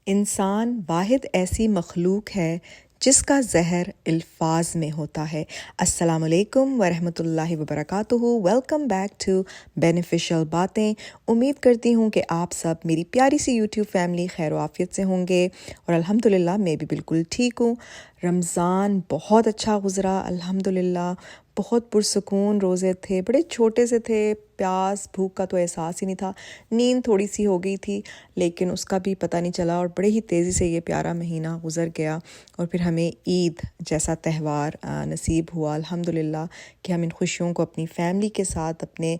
انسان واحد ایسی مخلوق ہے جس کا زہر الفاظ میں ہوتا ہے۔ السلام علیکم ورحمۃ اللہ وبرکاتہ۔ ویلکم بیک ٹو بینیفیشل باتیں۔ امید کرتی ہوں کہ آپ سب میری پیاری سی یوٹیوب فیملی خیر و عافیت سے ہوں گے، اور الحمدللہ میں بھی بالکل ٹھیک ہوں۔ رمضان بہت اچھا گزرا الحمدللہ، بہت پرسکون روزے تھے، بڑے چھوٹے سے تھے، پیاس بھوک کا تو احساس ہی نہیں تھا، نیند تھوڑی سی ہو گئی تھی لیکن اس کا بھی پتہ نہیں چلا، اور بڑے ہی تیزی سے یہ پیارا مہینہ گزر گیا، اور پھر ہمیں عید جیسا تہوار نصیب ہوا الحمدللہ کہ ہم ان خوشیوں کو اپنی فیملی کے ساتھ، اپنے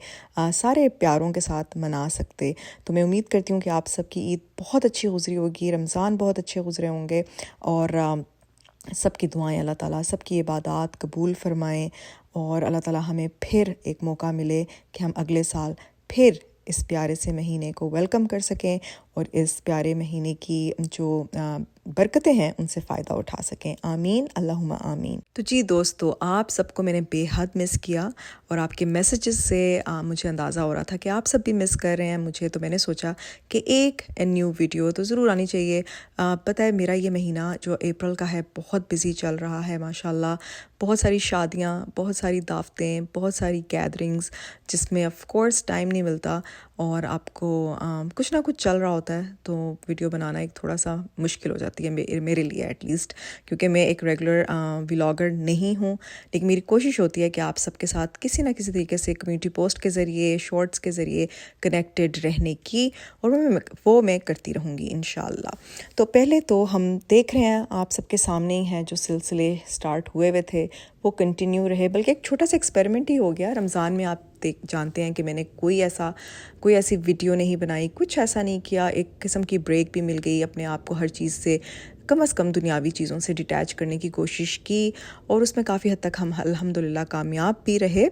سارے پیاروں کے ساتھ منا سکتے۔ تو میں امید کرتی ہوں کہ آپ سب کی عید بہت اچھی گزری ہوگی، رمضان بہت اچھے گزرے ہوں گے، اور سب کی دعائیں اللہ تعالیٰ سب کی عبادات قبول فرمائیں، اور اللہ تعالیٰ ہمیں پھر ایک موقع ملے کہ ہم اگلے سال پھر اس پیارے سے مہینے کو ویلکم کر سکیں، اور اس پیارے مہینے کی جو برکتیں ہیں ان سے فائدہ اٹھا سکیں۔ آمین اللہم آمین۔ تو جی دوستو، آپ سب کو میں نے بے حد مس کیا، اور آپ کے میسیجز سے مجھے اندازہ ہو رہا تھا کہ آپ سب بھی مس کر رہے ہیں مجھے، تو میں نے سوچا کہ ایک نیو ویڈیو تو ضرور آنی چاہیے۔ پتہ ہے میرا یہ مہینہ جو اپریل کا ہے بہت بزی چل رہا ہے ماشاءاللہ، بہت ساری شادیاں، بہت ساری دعوتیں، بہت ساری گیدرنگز، جس میں آف کورس ٹائم نہیں ملتا، اور آپ کو کچھ نہ کچھ چل رہا ہوتا ہے، تو ویڈیو بنانا ایک تھوڑا سا مشکل ہو جاتی ہے میرے لیے ایٹ لیسٹ، کیونکہ میں ایک ریگولر ولاگر نہیں ہوں، لیکن میری کوشش ہوتی ہے کہ آپ سب کے ساتھ کسی نہ کسی طریقے سے کمیونٹی پوسٹ کے ذریعے، شارٹس کے ذریعے کنیکٹڈ رہنے کی، اور وہ میں کرتی رہوں گی انشاءاللہ۔ تو پہلے تو ہم دیکھ رہے ہیں آپ سب کے سامنے ہی ہیں جو سلسلے سٹارٹ ہوئے تھے وہ کنٹینیو رہے، بلکہ ایک چھوٹا سا ایکسپیریمنٹ ہی ہو گیا رمضان میں۔ آپ جانتے ہیں کہ میں نے کوئی ایسی ویڈیو نہیں بنائی، کچھ ایسا نہیں کیا، ایک قسم کی بریک بھی مل گئی، اپنے آپ کو ہر چیز سے کم از کم دنیاوی چیزوں سے ڈیٹیچ کرنے کی کوشش کی، اور اس میں کافی حد تک ہم الحمدللہ کامیاب بھی رہے،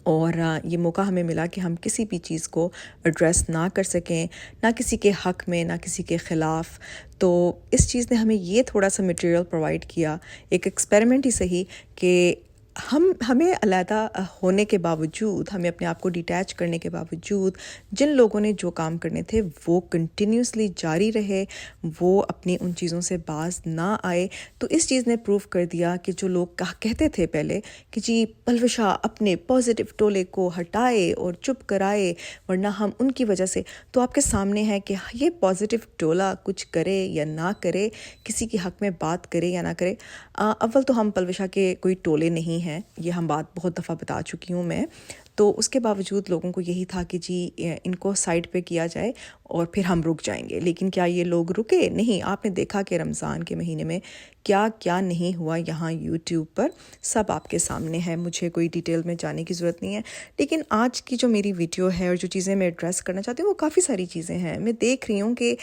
اور یہ موقع ہمیں ملا کہ ہم کسی بھی چیز کو ایڈریس نہ کر سکیں، نہ کسی کے حق میں نہ کسی کے خلاف۔ تو اس چیز نے ہمیں یہ تھوڑا سا مٹیریل پرووائڈ کیا، ایک ایکسپیریمنٹ ہی صحیح، کہ ہمیں علیحدہ ہونے کے باوجود، ہمیں اپنے آپ کو ڈیٹیچ کرنے کے باوجود، جن لوگوں نے جو کام کرنے تھے وہ کنٹینیوسلی جاری رہے، وہ اپنی ان چیزوں سے باز نہ آئے۔ تو اس چیز نے پروف کر دیا کہ جو لوگ کہتے تھے پہلے کہ جی پلوشہ اپنے پازیٹیو ٹولے کو ہٹائے اور چپ کرائے ورنہ ہم ان کی وجہ سے، تو آپ کے سامنے ہے کہ یہ پازیٹیو ٹولہ کچھ کرے یا نہ کرے، کسی کے حق میں بات کرے یا نہ کرے، اول تو ہم پلوشہ کے کوئی ٹولے نہیں ہیں، یہ ہم بات بہت دفعہ بتا چکی ہوں میں، تو اس کے باوجود لوگوں کو یہی تھا کہ جی ان کو سائڈ پہ کیا جائے اور پھر ہم رک جائیں گے۔ لیکن کیا یہ لوگ رکے؟ نہیں۔ آپ نے دیکھا کہ رمضان کے مہینے میں کیا کیا نہیں ہوا یہاں یوٹیوب پر، سب آپ کے سامنے ہے، مجھے کوئی ڈیٹیل میں جانے کی ضرورت نہیں ہے۔ لیکن آج کی جو میری ویڈیو ہے اور جو چیزیں میں ایڈریس کرنا چاہتی ہوں وہ کافی ساری چیزیں ہیں۔ میں دیکھ رہی ہوں کہ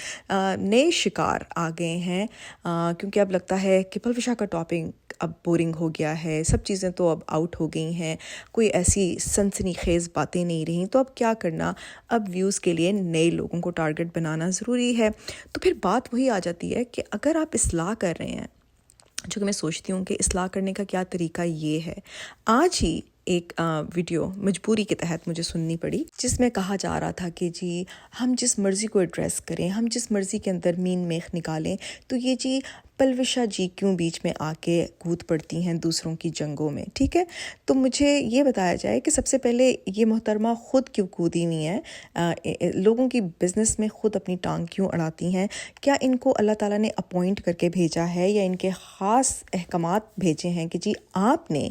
نئے شکار آ گئے ہیں، کیونکہ اب لگتا ہے کہ پلوشہ کا ٹاپک اب بورنگ ہو گیا ہے، سب چیزیں تو اب آؤٹ ہو گئی ہیں، کوئی ایسی سنسنی خیز باتیں نہیں رہیں، تو اب کیا کرنا، اب ویوز کے لیے نئے لوگوں کو ٹارگٹ بنانا ضروری ہے۔ تو پھر بات وہی آ جاتی ہے کہ اگر آپ اصلاح کر رہے ہیں، جو کہ میں سوچتی ہوں کہ اصلاح کرنے کا کیا طریقہ یہ ہے۔ آج ہی ایک ویڈیو مجبوری کے تحت مجھے سننی پڑی، جس میں کہا جا رہا تھا کہ جی ہم جس مرضی کو ایڈریس کریں، ہم جس مرضی کے اندر مین میخ نکالیں، تو یہ جی پلوشہ جی کیوں بیچ میں آ کے کود پڑتی ہیں دوسروں کی جنگوں میں، ٹھیک ہے؟ تو مجھے یہ بتایا جائے کہ سب سے پہلے یہ محترمہ خود کیوں کودی نہیں ہے، لوگوں کی بزنس میں خود اپنی ٹانگ کیوں اڑاتی ہیں؟ کیا ان کو اللہ تعالیٰ نے اپوائنٹ کر کے بھیجا ہے، یا ان کے خاص احکامات بھیجے ہیں کہ جی آپ نے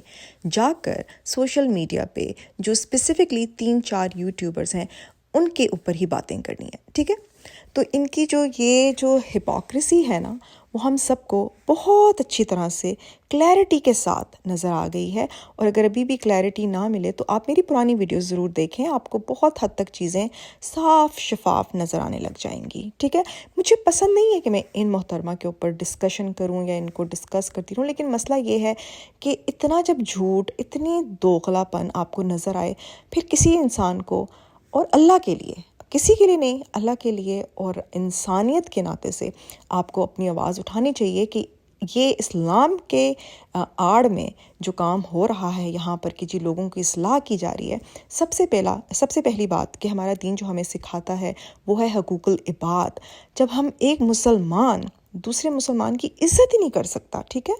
جا کر سوشل میڈیا پہ جو اسپیسیفکلی 3-4 یوٹیوبرز ہیں ان کے اوپر ہی باتیں کرنی ہیں، ٹھیک ہے؟ تو ان کی یہ جو ہپوکریسی ہے نا، وہ ہم سب کو بہت اچھی طرح سے کلیئرٹی کے ساتھ نظر آ گئی ہے، اور اگر ابھی بھی کلیئرٹی نہ ملے تو آپ میری پرانی ویڈیوز ضرور دیکھیں، آپ کو بہت حد تک چیزیں صاف شفاف نظر آنے لگ جائیں گی، ٹھیک ہے؟ مجھے پسند نہیں ہے کہ میں ان محترمہ کے اوپر ڈسکشن کروں یا ان کو ڈسکس کرتی رہوں، لیکن مسئلہ یہ ہے کہ اتنا جب جھوٹ، اتنی دوغلا پن آپ کو نظر آئے، پھر کسی انسان کو، اور اللہ کے لیے، کسی کے لیے نہیں، اللہ کے لیے اور انسانیت کے ناطے سے آپ کو اپنی آواز اٹھانی چاہیے کہ یہ اسلام کے آڑ میں جو کام ہو رہا ہے یہاں پر کہ جی لوگوں کی اصلاح کی جا رہی ہے، سب سے پہلی بات کہ ہمارا دین جو ہمیں سکھاتا ہے وہ ہے حقوق العباد. جب ہم ایک مسلمان دوسرے مسلمان کی عزت ہی نہیں کر سکتا، ٹھیک ہے.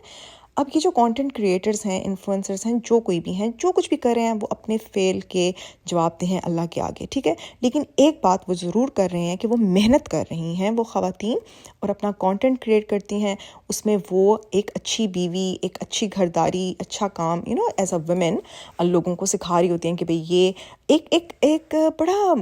اب یہ جو کانٹینٹ کریٹرز ہیں، انفلوئنسرز ہیں، جو کوئی بھی ہیں، جو کچھ بھی کر رہے ہیں وہ اپنے فعل کے جواب دہ ہیں اللہ کے آگے، ٹھیک ہے. لیکن ایک بات وہ ضرور کر رہے ہیں کہ وہ محنت کر رہی ہیں وہ خواتین، اور اپنا کانٹینٹ کریٹ کرتی ہیں. اس میں وہ ایک اچھی بیوی، ایک اچھی گھرداری، اچھا کام ایز اے ویمن لوگوں کو سکھا رہی ہوتی ہیں کہ بھئی یہ ایک بڑا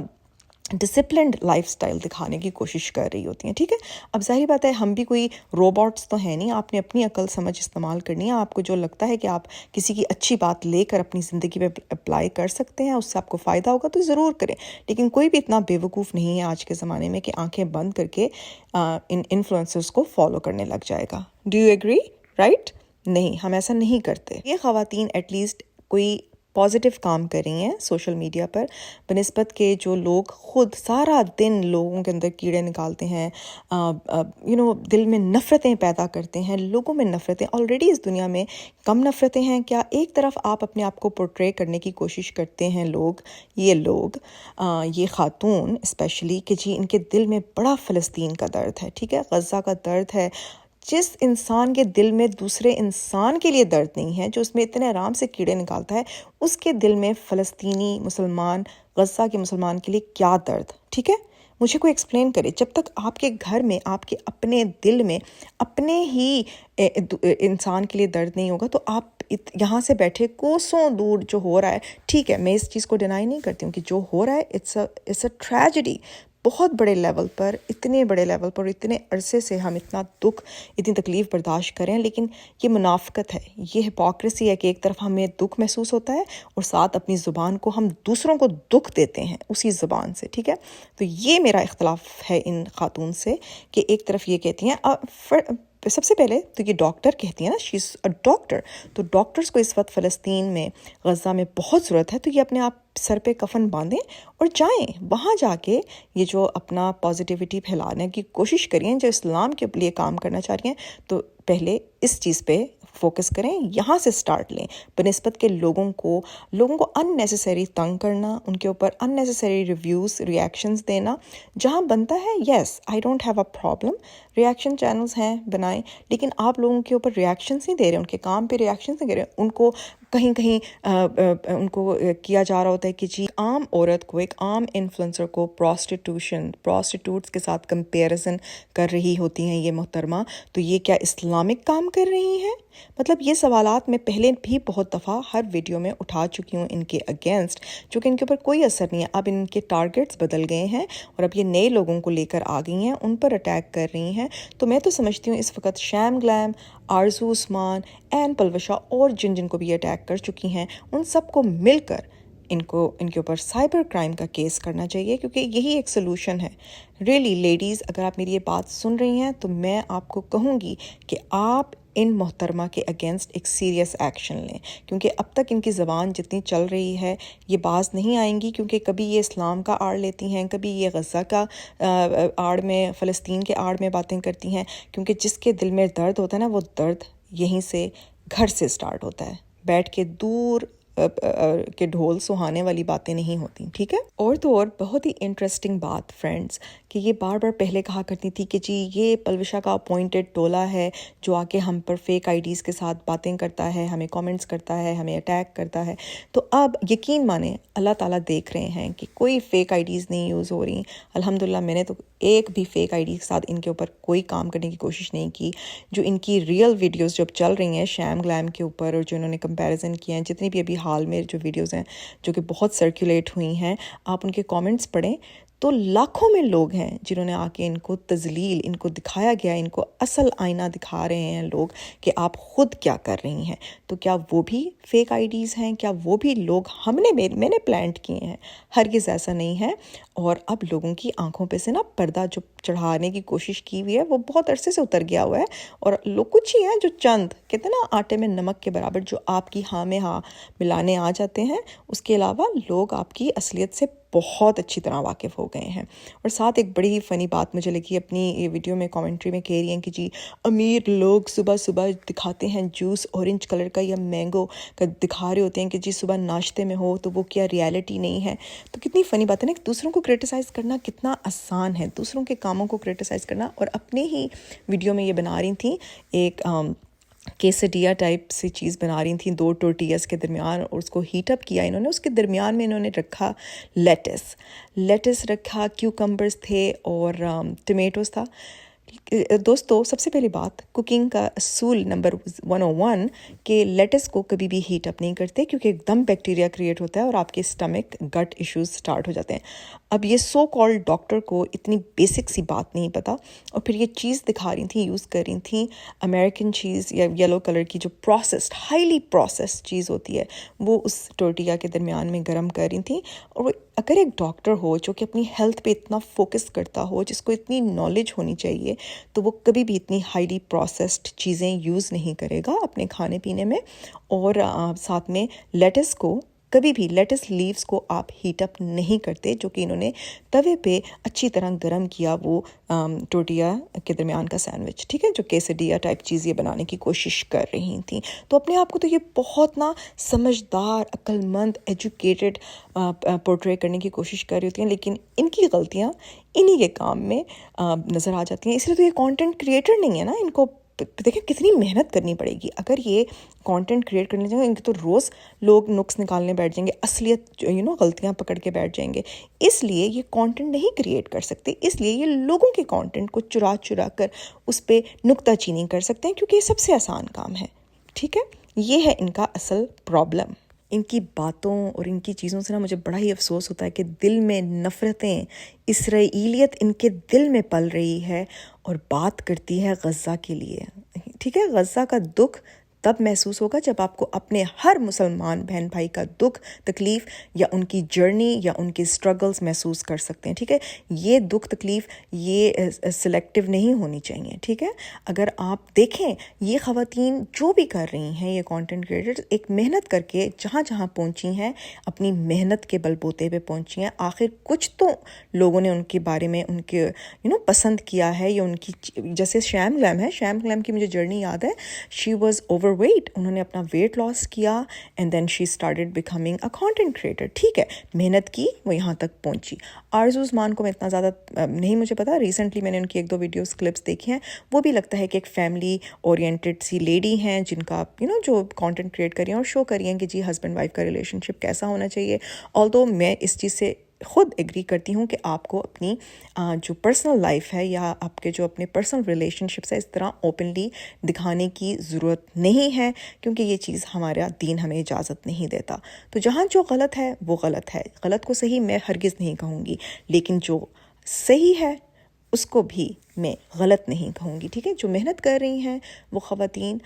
ڈسپلنڈ لائف سٹائل دکھانے کی کوشش کر رہی ہوتی ہیں، ٹھیک ہے. اب ظاہر بات ہے ہم بھی کوئی روبوٹس تو ہیں نہیں، آپ نے اپنی عقل سمجھ استعمال کرنی ہے. آپ کو جو لگتا ہے کہ آپ کسی کی اچھی بات لے کر اپنی زندگی میں اپلائی کر سکتے ہیں، اس سے آپ کو فائدہ ہوگا تو ضرور کریں. لیکن کوئی بھی اتنا بے وقوف نہیں ہے آج کے زمانے میں کہ آنکھیں بند کر کے ان انفلوئنسرز کو فالو کرنے لگ جائے گا. Do you agree? رائٹ؟ نہیں، ہم ایسا نہیں کرتے. یہ خواتین ایٹ لیسٹ کوئی پازیٹیو کام کر رہی ہیں سوشل میڈیا پر، بنسبت کے جو لوگ خود سارا دن لوگوں کے اندر کیڑے نکالتے ہیں، دل میں نفرتیں پیدا کرتے ہیں. لوگوں میں نفرتیں آلریڈی اس دنیا میں کم نفرتیں ہیں کیا؟ ایک طرف آپ اپنے آپ کو پورٹرے کرنے کی کوشش کرتے ہیں یہ خاتون اسپیشلی کہ جی ان کے دل میں بڑا فلسطین کا درد ہے، ٹھیک ہے، غزہ کا درد ہے. جس انسان کے دل میں دوسرے انسان کے لیے درد نہیں ہے، جو اس میں اتنے آرام سے کیڑے نکالتا ہے، اس کے دل میں فلسطینی مسلمان، غزہ کے مسلمان کے لیے کیا درد، ٹھیک ہے. مجھے کوئی ایکسپلین کرے. جب تک آپ کے گھر میں، آپ کے اپنے دل میں اپنے ہی انسان کے لیے درد نہیں ہوگا تو آپ یہاں سے بیٹھے کوسوں دور جو ہو رہا ہے، ٹھیک ہے، میں اس چیز کو ڈینائی نہیں کرتی ہوں کہ جو ہو رہا ہے اٹس اے ٹریجڈی. بہت بڑے لیول پر، اتنے بڑے لیول پر، اتنے عرصے سے ہم اتنا دکھ، اتنی تکلیف برداشت کریں، لیکن یہ منافقت ہے، یہ ہپوکریسی ہے کہ ایک طرف ہمیں دکھ محسوس ہوتا ہے اور ساتھ اپنی زبان کو ہم دوسروں کو دکھ دیتے ہیں اسی زبان سے، ٹھیک ہے. تو یہ میرا اختلاف ہے ان خاتون سے کہ ایک طرف یہ کہتی ہیں، سب سے پہلے تو یہ ڈاکٹر کہتی ہیں نا، شی از اے ڈاکٹر، تو ڈاکٹرز کو اس وقت فلسطین میں، غزہ میں بہت ضرورت ہے. تو یہ اپنے آپ سر پہ کفن باندھیں اور جائیں وہاں، جا کے یہ جو اپنا پازیٹیوٹی پھیلانے کی کوشش کریں، جو اسلام کے لیے کام کرنا چاہ رہی ہیں، تو پہلے اس چیز پہ فوکس کریں، یہاں سے سٹارٹ لیں، بنسبت کے لوگوں کو ان نیسیسری تنگ کرنا، ان کے اوپر ان نیسیسری ریویوز، ریاکشنز دینا. جہاں بنتا ہے yes I don't have a problem, reaction channels ہیں بنائیں، لیکن آپ لوگوں کے اوپر ریاکشنز نہیں دے رہے، ان کے کام پہ ریاکشنز نہیں دے رہے. ان کو کہیں ان کو کیا جا رہا ہوتا ہے کہ جی عام عورت کو، ایک عام انفلوئنسر کو پروسٹیٹیوٹس کے ساتھ کمپیریزن کر رہی ہوتی ہیں یہ محترمہ. تو یہ کیا اسلامک کام کر رہی ہیں؟ مطلب یہ سوالات میں پہلے بھی بہت دفعہ ہر ویڈیو میں اٹھا چکی ہوں ان کے اگینسٹ، جو کہ ان کے اوپر کوئی اثر نہیں ہے. اب ان کے ٹارگٹس بدل گئے ہیں اور اب یہ نئے لوگوں کو لے کر آ گئی ہیں، ان پر اٹیک کر رہی ہیں. تو میں تو سمجھتی ہوں اس وقت شام گلیم، آرزو عثمان، این پلوشا اور جن کو بھی اٹیک کر چکی ہیں، ان سب کو مل کر ان کے اوپر سائبر کرائم کا کیس کرنا چاہیے، کیونکہ یہی ایک سلوشن ہے. ریئلی لیڈیز، اگر آپ میری یہ بات سن رہی ہیں تو میں آپ کو کہوں گی کہ آپ ان محترمہ کے اگینسٹ ایک سیریس ایکشن لیں، کیونکہ اب تک ان کی زبان جتنی چل رہی ہے یہ باز نہیں آئیں گی، کیونکہ کبھی یہ اسلام کا آڑ لیتی ہیں، کبھی یہ غزہ کا آڑ میں، فلسطین کے آڑ میں باتیں کرتی ہیں. کیونکہ جس کے دل میں درد ہوتا ہے نا، وہ درد یہیں سے، گھر سے سٹارٹ ہوتا ہے، بیٹھ کے دور کے ڈھول سہانے والی باتیں نہیں ہوتی، ٹھیک ہے. اور تو اور بہت ہی انٹرسٹنگ بات فرینڈز کہ یہ بار بار پہلے کہا کرتی تھی کہ جی یہ پلوشا کا اپوائنٹڈ ٹولہ ہے جو آ کے ہم پر فیک آئی ڈیز کے ساتھ باتیں کرتا ہے، ہمیں کامنٹس کرتا ہے، ہمیں اٹیک کرتا ہے. تو اب یقین مانیں اللہ تعالیٰ دیکھ رہے ہیں کہ کوئی فیک آئی ڈیز نہیں یوز ہو رہی. الحمدللہ میں نے تو ایک بھی فیک آئی ڈی کے ساتھ ان کے اوپر کوئی کام کرنے کی کوشش نہیں کی. جو ان کی ریئل ویڈیوز جب چل رہی ہیں شام گلیم کے اوپر، اور جو انہوں نے کمپیریزن کیا ہیں، جتنی بھی ابھی حال میں جو ویڈیوز ہیں جو کہ بہت سرکولیٹ ہوئی ہیں، آپ ان کے کامنٹس پڑھیں تو لاکھوں میں لوگ ہیں جنہوں نے آ کے ان کو تذلیل، ان کو دکھایا گیا، ان کو اصل آئینہ دکھا رہے ہیں لوگ کہ آپ خود کیا کر رہی ہیں. تو کیا وہ بھی فیک آئی ڈیز ہیں؟ کیا وہ بھی لوگ میں نے پلانٹ کیے ہیں؟ ہرگز ایسا نہیں ہے. اور اب لوگوں کی آنکھوں پہ سے نا پردہ جو چڑھانے کی کوشش کی ہوئی ہے وہ بہت عرصے سے اتر گیا ہوا ہے. اور لوگ کچھ ہی ہیں جو چند کہتے ہیں نا آٹے میں نمک کے برابر، جو آپ کی ہاں میں ہاں ملانے آ جاتے ہیں. اس کے علاوہ لوگ آپ کی اصلیت سے بہت اچھی طرح واقف ہو گئے ہیں. اور ساتھ ایک بڑی فنی بات مجھے لگی اپنی یہ ویڈیو میں کامنٹری میں کہہ رہی ہیں کہ جی امیر لوگ صبح صبح دکھاتے ہیں جوس اورنج کلر کا یا مینگو کا دکھا رہے ہوتے ہیں کہ جی صبح ناشتے میں ہو, تو وہ کیا ریالٹی نہیں ہے. تو کتنی فنی بات ہے نا, دوسروں کو کرٹیسائز کرنا کتنا آسان ہے, دوسروں کے کاموں کو کرٹیسائز کرنا. اور اپنے ہی ویڈیو میں یہ بنا رہی تھیں ایک کیسڈیا ٹائپ سی چیز بنا رہی تھیں 2 ٹورٹیاز کے درمیان, اور اس کو ہیٹ اپ کیا انہوں نے. اس کے درمیان میں انہوں نے رکھا لیٹس رکھا, کیوکمبرز تھے اور ٹمیٹوز تھا. دوستو سب سے پہلی بات, کوکنگ کا اصول نمبر 101 کہ لیٹس کو کبھی بھی ہیٹ اپ نہیں کرتے کیونکہ ایک دم بیکٹیریا کریٹ ہوتا ہے اور آپ کے اسٹمک گٹ ایشوز سٹارٹ ہو جاتے ہیں. اب یہ سو کالڈ ڈاکٹر کو اتنی بیسک سی بات نہیں پتہ, اور پھر یہ چیز دکھا رہی تھیں, یوز کر رہی تھیں امریکن چیز یا یلو کلر کی جو پروسیسڈ ہائیلی پروسیسڈ چیز ہوتی ہے, وہ اس ٹورٹیا کے درمیان میں گرم کر رہی تھیں. اور اگر ایک ڈاکٹر ہو جو کہ اپنی ہیلتھ پہ اتنا فوکس کرتا ہو, جس کو اتنی نالج ہونی چاہیے, تو وہ کبھی بھی اتنی ہائیلی پروسیسڈ چیزیں یوز نہیں کرے گا اپنے کھانے پینے میں. اور ساتھ میں لیٹس کو کبھی بھی لیٹس لیوز کو آپ ہیٹ اپ نہیں کرتے, جو کہ انہوں نے توے پہ اچھی طرح گرم کیا وہ ٹورٹیا کے درمیان کا سینڈوچ, ٹھیک ہے, جو کیسڈیا ٹائپ چیز یہ بنانے کی کوشش کر رہی تھیں. تو اپنے آپ کو تو یہ بہت نا سمجھدار, عقل مند, ایجوکیٹڈ پورٹرے کرنے کی کوشش کر رہی ہوتی ہیں, لیکن ان کی غلطیاں انہی کے کام میں نظر آ جاتی ہیں. اس لیے تو یہ کانٹینٹ کریٹر نہیں ہے نا, ان کو دیکھیں کتنی محنت کرنی پڑے گی. اگر یہ کانٹینٹ کریٹ کرنے جائیں گے, ان کے تو روز لوگ نقص نکالنے بیٹھ جائیں گے, اصلیت غلطیاں پکڑ کے بیٹھ جائیں گے. اس لیے یہ کانٹینٹ نہیں کریٹ کر سکتے, اس لیے یہ لوگوں کے کانٹینٹ کو چرا کر اس پہ نکتہ چینی کر سکتے ہیں, کیونکہ یہ سب سے آسان کام ہے. ٹھیک ہے, یہ ہے ان کا اصل پرابلم. ان کی باتوں اور ان کی چیزوں سے نا مجھے بڑا ہی افسوس ہوتا ہے کہ دل میں نفرتیں, اسرائیلیت ان کے دل میں پل رہی ہے اور بات کرتی ہے غزہ کے لیے. ٹھیک ہے, غزہ کا دکھ تب محسوس ہوگا جب آپ کو اپنے ہر مسلمان بہن بھائی کا دکھ تکلیف یا ان کی جرنی یا ان کی سٹرگلز محسوس کر سکتے ہیں. ٹھیک ہے, یہ دکھ تکلیف یہ سلیکٹیو نہیں ہونی چاہیے. ٹھیک ہے, اگر آپ دیکھیں یہ خواتین جو بھی کر رہی ہیں, یہ کانٹینٹ کریٹرز ایک محنت کر کے جہاں جہاں پہنچی ہیں, اپنی محنت کے بل بوتے پہ پہنچی ہیں. آخر کچھ تو لوگوں نے ان کے بارے میں ان کے پسند کیا ہے, یا ان کی جیسے شیم گلیم کی مجھے جرنی یاد ہے. شی واز اوور ویٹ, انہوں نے اپنا ویٹ لاس کیا and then she started becoming a content creator. ٹھیک ہے, محنت کی, وہ یہاں تک پہنچی. آرزو عثمان کو میں اتنا زیادہ نہیں مجھے پتا, ریسنٹلی میں نے ان کی 1-2 ویڈیوز کلپس دیکھی ہیں. وہ بھی لگتا ہے کہ ایک فیملی اورینٹڈ سی لیڈی ہیں, جن کا جو کانٹینٹ کریٹ کری ہیں اور شو کری ہیں کہ جی ہسبینڈ وائف کا ریلیشن شپ کیسا ہونا چاہیے. آلدو میں اس چیز سے خود ایگری کرتی ہوں کہ آپ کو اپنی جو پرسنل لائف ہے یا آپ کے جو اپنے پرسنل ریلیشن شپس ہے, اس طرح اوپنلی دکھانے کی ضرورت نہیں ہے, کیونکہ یہ چیز ہمارا دین ہمیں اجازت نہیں دیتا. تو جہاں جو غلط ہے وہ غلط ہے, غلط کو صحیح میں ہرگز نہیں کہوں گی, لیکن جو صحیح ہے اس کو بھی میں غلط نہیں کہوں گی. ٹھیک ہے, جو محنت کر رہی ہیں وہ خواتین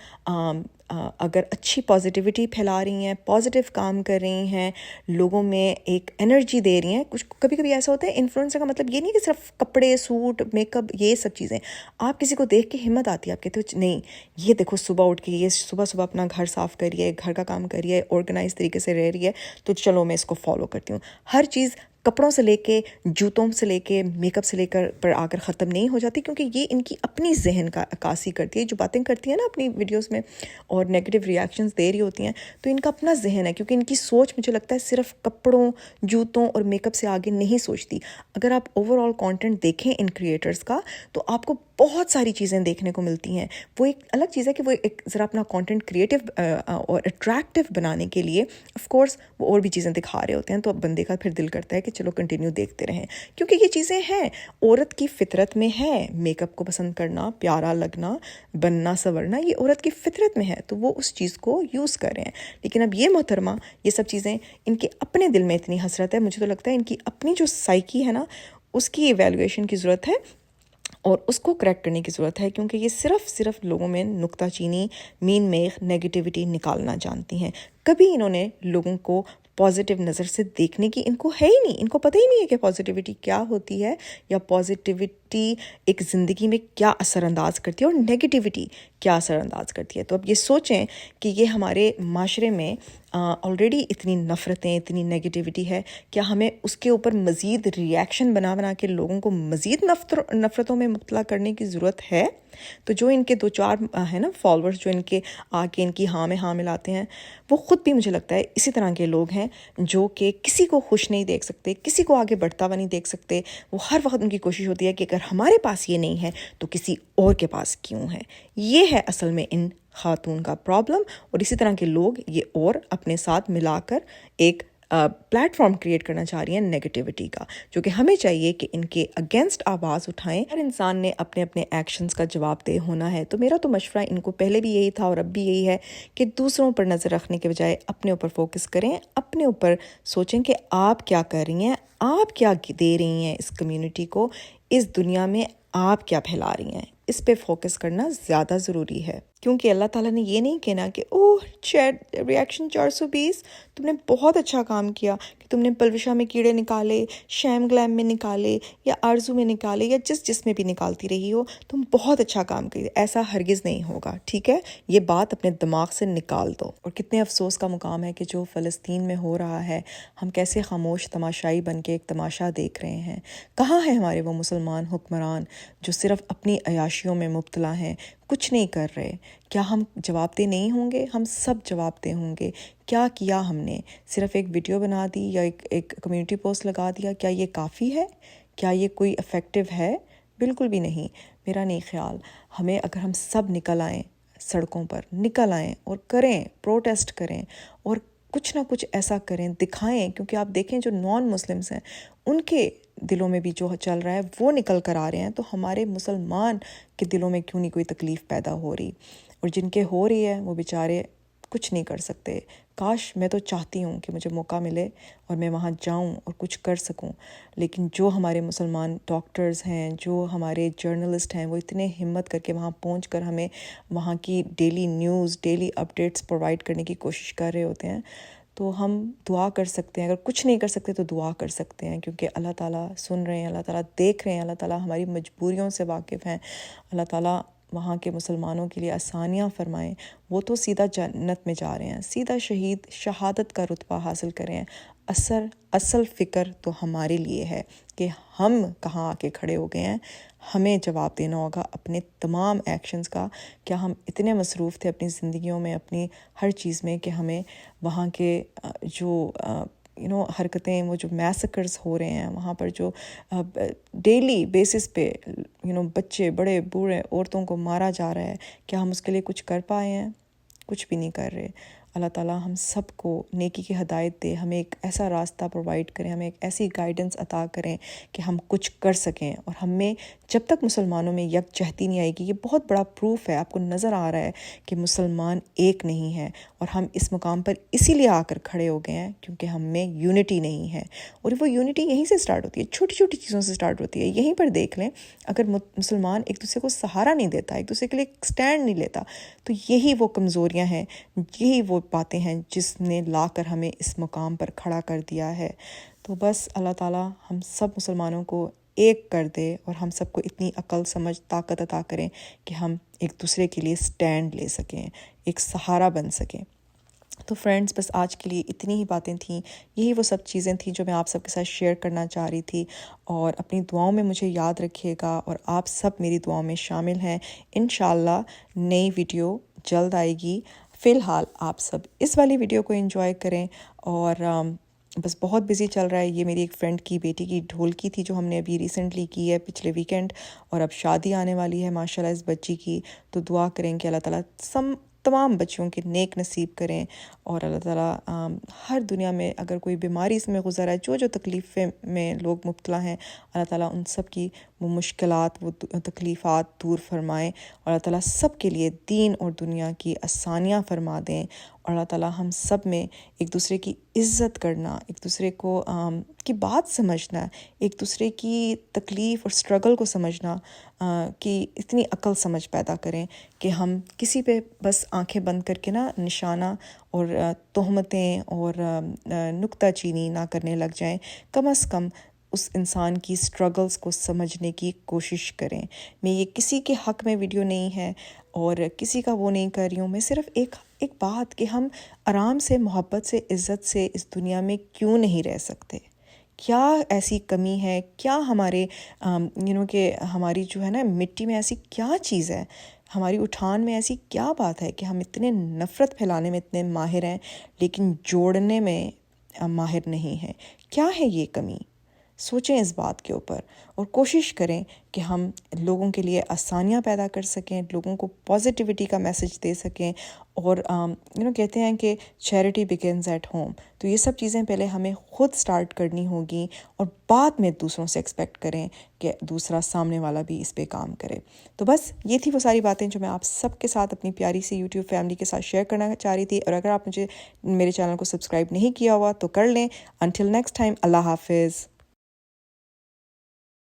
اگر اچھی پازیٹیوٹی پھیلا رہی ہیں, پازیٹیو کام کر رہی ہیں, لوگوں میں ایک انرجی دے رہی ہیں. کچھ کبھی کبھی ایسا ہوتا ہے انفلوئنسر کا مطلب یہ نہیں کہ صرف کپڑے, سوٹ, میک اپ, یہ سب چیزیں. آپ کسی کو دیکھ کے ہمت آتی ہے, آپ کہتے ہو نہیں یہ دیکھو صبح اٹھ کے یہ صبح اپنا گھر صاف کریے, گھر کا کام کریے, آرگنائز طریقے سے رہ رہی ہے, تو چلو میں اس کو فالو کرتی ہوں. ہر چیز کپڑوں سے لے کے, جوتوں سے لے کے, میک اپ سے لے کر پر آ کر ختم نہیں ہو جاتی, کیونکہ یہ ان کی اپنی ذہن کا عکاسی کرتی ہے. جو باتیں کرتی ہیں نا اپنی ویڈیوز میں اور نیگیٹو ریاکشنز دے رہی ہوتی ہیں, تو ان کا اپنا ذہن ہے, کیونکہ ان کی سوچ مجھے لگتا ہے صرف کپڑوں, جوتوں اور میک اپ سے آگے نہیں سوچتی. اگر آپ اوور آل کانٹینٹ دیکھیں ان کریٹرز کا, تو آپ کو بہت ساری چیزیں دیکھنے کو ملتی ہیں. وہ ایک الگ چیز ہے کہ وہ ایک ذرا اپنا کانٹینٹ کریٹیو اور اٹریکٹیو بنانے کے لیے آف کورس وہ اور بھی چیزیں دکھا رہے ہوتے ہیں, تو بندے کا پھر دل کرتا ہے کہ چلو کنٹینیو دیکھتے رہیں, کیونکہ یہ چیزیں ہیں, عورت کی فطرت میں ہے. میک اپ کو پسند کرنا, پیارا لگنا, بننا سنورنا, یہ عورت کی فطرت میں ہے, تو وہ اس چیز کو یوز کر رہے ہیں. لیکن اب یہ محترمہ یہ سب چیزیں ان کے اپنے دل میں اتنی حسرت ہے, مجھے تو لگتا ہے ان کی اپنی جو سائیکی ہے نا, اس کی ایویلویشن کی ضرورت ہے اور اس کو کریکٹ کرنے کی ضرورت ہے, کیونکہ یہ صرف لوگوں میں نکتہ چینی, مین میخ, نیگیٹیوٹی نکالنا جانتی ہیں. کبھی انہوں نے لوگوں کو پازیٹیو نظر سے دیکھنے کی ان کو ہے ہی نہیں, ان کو پتہ ہی نہیں ہے کہ پازیٹیوٹی کیا ہوتی ہے یا پازیٹیوٹی ایک زندگی میں کیا اثر انداز کرتی ہے اور نیگیٹیوٹی کیا اثر انداز کرتی ہے. تو اب یہ سوچیں کہ یہ ہمارے معاشرے میں آلریڈی اتنی نفرتیں، اتنی نیگیٹیوٹی ہے، کیا ہمیں اس کے اوپر مزید ریئیکشن بنا بنا کے لوگوں کو مزید نفرتوں میں مبتلا کرنے کی ضرورت ہے؟ تو جو ان کے 2-4 ہیں نا فالورز، جو ان کے آ کے ان کی ہاں میں ہاں ملاتے ہیں، وہ خود بھی مجھے لگتا ہے اسی طرح کے لوگ ہیں جو کہ کسی کو خوش نہیں دیکھ سکتے، کسی کو آگے بڑھتا ہوا نہیں دیکھ سکتے. وہ ہر وقت ان کی کوشش ہوتی ہے کہ اگر ہمارے پاس یہ نہیں ہے تو کسی اور کے پاس کیوں ہے. یہ ہے اصل میں ان خاتون کا پرابلم. اور اسی طرح کے لوگ یہ اور اپنے ساتھ ملا کر ایک پلیٹ فارم کریٹ کرنا چاہ رہی ہیں نیگیٹیوٹی کا، جو کہ ہمیں چاہیے کہ ان کے اگینسٹ آواز اٹھائیں. ہر انسان نے اپنے اپنے ایکشنز کا جواب دہ ہونا ہے. تو میرا تو مشورہ ان کو پہلے بھی یہی تھا اور اب بھی یہی ہے کہ دوسروں پر نظر رکھنے کے بجائے اپنے اوپر فوکس کریں، اپنے اوپر سوچیں کہ آپ کیا کر رہی ہیں، آپ کیا دے رہی ہیں اس کمیونٹی کو، اس دنیا میں آپ کیا پھیلا رہی ہیں. اس پہ فوکس کرنا زیادہ ضروری ہے، کیونکہ اللہ تعالیٰ نے یہ نہیں کہنا کہ ریاکشن 420 تم نے بہت اچھا کام کیا کہ تم نے پلوشا میں کیڑے نکالے، شیم گلیم میں نکالے، یا آرزو میں نکالے، یا جس میں بھی نکالتی رہی ہو، تم بہت اچھا کام کی. ایسا ہرگز نہیں ہوگا، ٹھیک ہے؟ یہ بات اپنے دماغ سے نکال دو. اور کتنے افسوس کا مقام ہے کہ جو فلسطین میں ہو رہا ہے، ہم کیسے خاموش تماشائی بن کے ایک تماشا دیکھ رہے ہیں. کہاں ہیں ہمارے وہ مسلمان حکمران جو صرف اپنی عیاشیوں میں مبتلا ہیں، کچھ نہیں کر رہے؟ کیا ہم جواب دہ نہیں ہوں گے؟ ہم سب جواب دہ ہوں گے. کیا کیا ہم نے؟ صرف ایک ویڈیو بنا دی یا ایک کمیونٹی پوسٹ لگا دیا، کیا یہ کافی ہے؟ کیا یہ کوئی افیکٹو ہے؟ بالکل بھی نہیں، میرا نہیں خیال. ہمیں اگر ہم سب نکل آئیں، سڑکوں پر نکل آئیں اور کریں، پروٹیسٹ کریں اور کچھ نہ کچھ ایسا کریں، دکھائیں. کیونکہ آپ دیکھیں جو نان مسلمس ہیں ان کے دلوں میں بھی جو چل رہا ہے وہ نکل کر آ رہے ہیں، تو ہمارے مسلمان کے دلوں میں کیوں نہیں کوئی تکلیف پیدا ہو رہی؟ اور جن کے ہو رہی ہے وہ بیچارے کچھ نہیں کر سکتے. کاش، میں تو چاہتی ہوں کہ مجھے موقع ملے اور میں وہاں جاؤں اور کچھ کر سکوں. لیکن جو ہمارے مسلمان ڈاکٹرز ہیں، جو ہمارے جرنلسٹ ہیں، وہ اتنے ہمت کر کے وہاں پہنچ کر ہمیں وہاں کی daily news, daily updates provide کرنے کی کوشش کر رہے ہوتے ہیں. تو ہم دعا کر سکتے ہیں. اگر کچھ نہیں کر سکتے تو دعا کر سکتے ہیں، کیونکہ اللہ تعالیٰ سن رہے ہیں، اللہ تعالیٰ دیکھ رہے ہیں، اللہ تعالیٰ ہماری مجبوریوں سے واقف ہیں. اللہ تعالیٰ وہاں کے مسلمانوں کے لیے آسانیاں فرمائیں. وہ تو سیدھا جنت میں جا رہے ہیں، سیدھا شہادت کا رتبہ حاصل کریں ہیں. اصل فکر تو ہمارے لیے ہے کہ ہم کہاں آ کے کھڑے ہو گئے ہیں. ہمیں جواب دینا ہوگا اپنے تمام ایکشنز کا. کیا ہم اتنے مصروف تھے اپنی زندگیوں میں، اپنی ہر چیز میں، کہ ہمیں وہاں کے جو حرکتیں، وہ جو میسیکرز ہو رہے ہیں وہاں پر، جو ڈیلی بیسس پہ بچے، بڑے، بوڑھے، عورتوں کو مارا جا رہا ہے، کیا ہم اس کے لیے کچھ کر پائے ہیں؟ کچھ بھی نہیں کر رہے. اللہ تعالیٰ ہم سب کو نیکی کی ہدایت دے، ہمیں ایک ایسا راستہ پرووائڈ کریں، ہمیں ایک ایسی گائیڈنس عطا کریں کہ ہم کچھ کر سکیں. اور ہمیں جب تک مسلمانوں میں یکجہتی نہیں آئے گی، یہ بہت بڑا پروف ہے، آپ کو نظر آ رہا ہے کہ مسلمان ایک نہیں ہے. اور ہم اس مقام پر اسی لیے آ کر کھڑے ہو گئے ہیں کیونکہ ہم میں یونٹی نہیں ہے. اور وہ یونٹی یہیں سے سٹارٹ ہوتی ہے، چھوٹی چھوٹی چیزوں سے سٹارٹ ہوتی ہے. یہیں پر دیکھ لیں، اگر مسلمان ایک دوسرے کو سہارا نہیں دیتا، ایک دوسرے کے لیے سٹینڈ نہیں لیتا، تو یہی وہ کمزوریاں ہیں، یہی وہ باتیں ہیں جس نے لا کر ہمیں اس مقام پر کھڑا کر دیا ہے. تو بس اللہ تعالیٰ ہم سب مسلمانوں کو ایک کر دے اور ہم سب کو اتنی عقل، سمجھ، طاقت عطا کریں کہ ہم ایک دوسرے کے لیے سٹینڈ لے سکیں، ایک سہارا بن سکیں. تو فرینڈز، بس آج کے لیے اتنی ہی باتیں تھیں. یہی وہ سب چیزیں تھیں جو میں آپ سب کے ساتھ شیئر کرنا چاہ رہی تھی. اور اپنی دعاؤں میں مجھے یاد رکھیے گا، اور آپ سب میری دعاؤں میں شامل ہیں. انشاءاللہ نئی ویڈیو جلد آئے گی. فی الحال آپ سب اس والی ویڈیو کو انجوائے کریں. اور بس بہت بزی چل رہا ہے. یہ میری ایک فرینڈ کی بیٹی کی ڈھولکی تھی جو ہم نے ابھی ریسنٹلی کی ہے، پچھلے ویکینڈ، اور اب شادی آنے والی ہے ماشاءاللہ اس بچی کی. تو دعا کریں کہ اللہ تعالیٰ تمام بچیوں کے نیک نصیب کریں. اور اللہ تعالیٰ ہر دنیا میں اگر کوئی بیماری اس میں گزر ہے، جو تکلیفیں میں لوگ مبتلا ہیں، اللہ تعالیٰ ان سب کی وہ مشکلات، وہ تکلیفات دور فرمائیں. اور اللہ تعالیٰ سب کے لیے دین اور دنیا کی آسانیاں فرما دیں. اور اللہ تعالیٰ ہم سب میں ایک دوسرے کی عزت کرنا، ایک دوسرے کو کی بات سمجھنا، ایک دوسرے کی تکلیف اور سٹرگل کو سمجھنا کی اتنی عقل سمجھ پیدا کریں کہ ہم کسی پہ بس آنکھیں بند کر کے نشانہ اور تہمتیں اور نکتہ چینی نہ کرنے لگ جائیں. کم از کم اس انسان کی سٹرگلز کو سمجھنے کی کوشش کریں. میں یہ کسی کے حق میں ویڈیو نہیں ہے اور کسی کا وہ نہیں کر رہی ہوں. میں صرف ایک بات کہ ہم آرام سے، محبت سے، عزت سے اس دنیا میں کیوں نہیں رہ سکتے؟ کیا ایسی کمی ہے؟ کیا ہمارے کہ ہماری جو ہے نا مٹی میں ایسی کیا چیز ہے، ہماری اٹھان میں ایسی کیا بات ہے کہ ہم اتنے نفرت پھیلانے میں اتنے ماہر ہیں لیکن جوڑنے میں ماہر نہیں ہیں؟ کیا ہے یہ کمی؟ سوچیں اس بات کے اوپر اور کوشش کریں کہ ہم لوگوں کے لیے آسانیاں پیدا کر سکیں، لوگوں کو پازیٹیوٹی کا میسج دے سکیں. اور کہتے ہیں کہ چیریٹی بگنز ایٹ ہوم. تو یہ سب چیزیں پہلے ہمیں خود سٹارٹ کرنی ہوگی اور بعد میں دوسروں سے ایکسپیکٹ کریں کہ دوسرا سامنے والا بھی اس پہ کام کرے. تو بس یہ تھی وہ ساری باتیں جو میں آپ سب کے ساتھ اپنی پیاری سی یوٹیوب فیملی کے ساتھ شیئر کرنا چاہ رہی تھی. اور اگر آپ میرے چینل کو سبسکرائب نہیں کیا ہوا تو کر لیں. انٹل نیکسٹ ٹائم، اللہ حافظ.